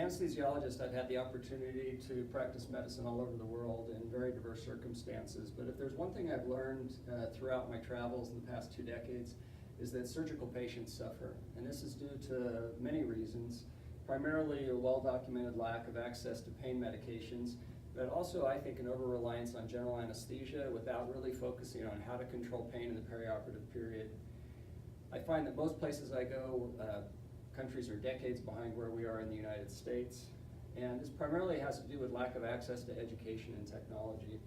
anesthesiologist, I've had the opportunity to practice medicine all over the world in very diverse circumstances. But if there's one thing I've learned throughout my travels in the past 2 decades, is that surgical patients suffer. And this is due to many reasons, primarily a well-documented lack of access to pain medications, but also I think an over-reliance on general anesthesia without really focusing on how to control pain in the perioperative period. I find that most places I go, countries are decades behind where we are in the United States, and this primarily has to do with lack of access to education and technology.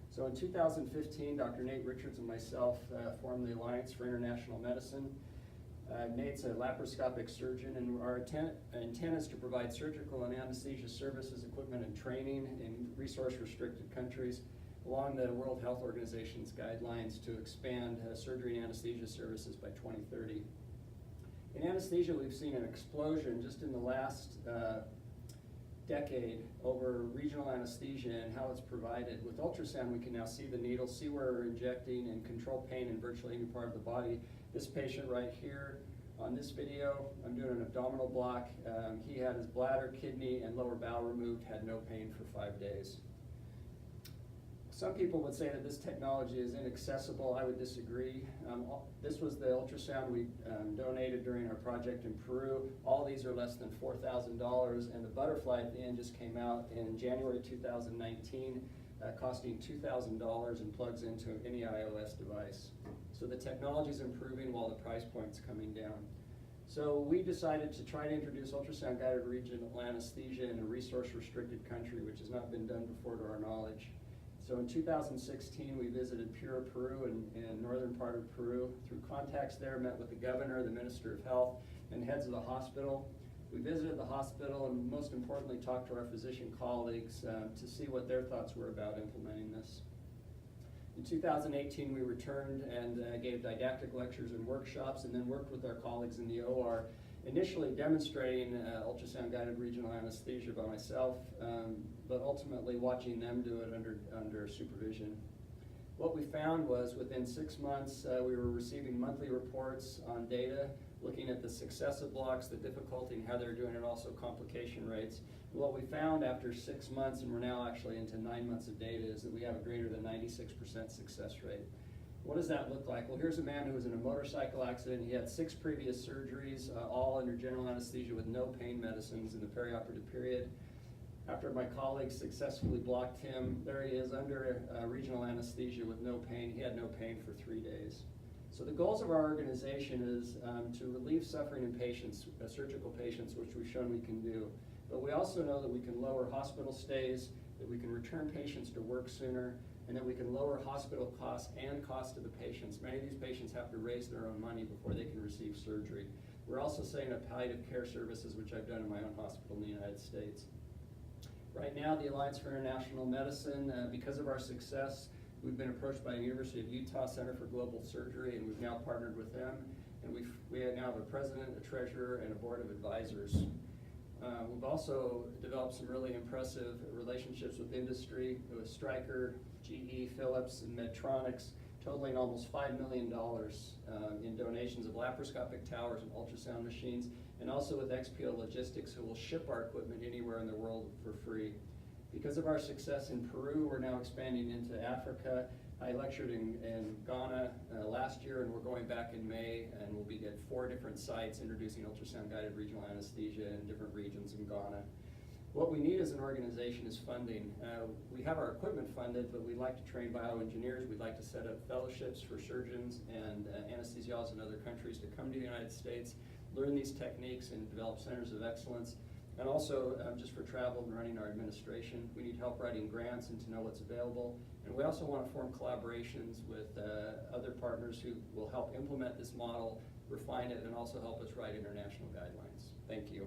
So in 2015, Dr. Nate Richards and myself formed the Alliance for International Medicine. Nate's a laparoscopic surgeon, and our intent is to provide surgical and anesthesia services, equipment, and training in resource-restricted countries along the World Health Organization's guidelines to expand surgery and anesthesia services by 2030. In anesthesia, we've seen an explosion just in the last decade over regional anesthesia and how it's provided. With ultrasound, we can now see the needle, see where we're injecting, and control pain in virtually any part of the body. This patient right here on this video, I'm doing an abdominal block. He had his bladder, kidney, and lower bowel removed, had no pain for 5 days. Some people would say that this technology is inaccessible. I would disagree. This was the ultrasound we donated during our project in Peru. All these are less than $4,000, and the butterfly at the end just came out in January 2019, costing $2,000 and plugs into any iOS device. So the technology is improving while the price point's coming down. So we decided to try to introduce ultrasound-guided regional anesthesia in a resource-restricted country, which has not been done before to our knowledge. So in 2016, we visited Piura, Peru, in northern part of Peru. Through contacts there, met with the governor, the minister of health, and heads of the hospital. We visited the hospital and most importantly talked to our physician colleagues to see what their thoughts were about implementing this. In 2018, we returned and gave didactic lectures and workshops, and then worked with our colleagues in the OR, initially demonstrating ultrasound-guided regional anesthesia by myself, but ultimately watching them do it under supervision. What we found was within 6 months, we were receiving monthly reports on data, looking at the success of blocks, the difficulty and how they're doing, and also complication rates. What we found after 6 months, and we're now actually into 9 months of data, is that we have a greater than 96% success rate. What does that look like? Well, here's a man who was in a motorcycle accident. He had 6 previous surgeries, all under general anesthesia with no pain medicines in the perioperative period. After my colleagues successfully blocked him, there he is under regional anesthesia with no pain. He had no pain for 3 days. So the goals of our organization is to relieve suffering in patients, surgical patients, which we've shown we can do. But we also know that we can lower hospital stays, that we can return patients to work sooner, and that we can lower hospital costs and cost to the patients. Many of these patients have to raise their own money before they can receive surgery. We're also setting up palliative care services, which I've done in my own hospital in the United States. Right now, the Alliance for International Medicine, because of our success, we've been approached by the University of Utah Center for Global Surgery, and we've now partnered with them. And we now have a president, a treasurer, and a board of advisors. We've also developed some really impressive relationships with industry, with Stryker, GE, Philips, and Medtronics, totaling almost $5 million in donations of laparoscopic towers and ultrasound machines, and also with XPO Logistics, who will ship our equipment anywhere in the world for free. Because of our success in Peru, we're now expanding into Africa. I lectured in Ghana last year, and we're going back in May, and we'll be at 4 different sites introducing ultrasound-guided regional anesthesia in different regions in Ghana. What we need as an organization is funding. We have our equipment funded, but we'd like to train bioengineers. We'd like to set up fellowships for surgeons and anesthesiologists in other countries to come to the United States, learn these techniques, and develop centers of excellence. And also, just for travel and running our administration, we need help writing grants and to know what's available. And we also want to form collaborations with other partners who will help implement this model, refine it, and also help us write international guidelines. Thank you.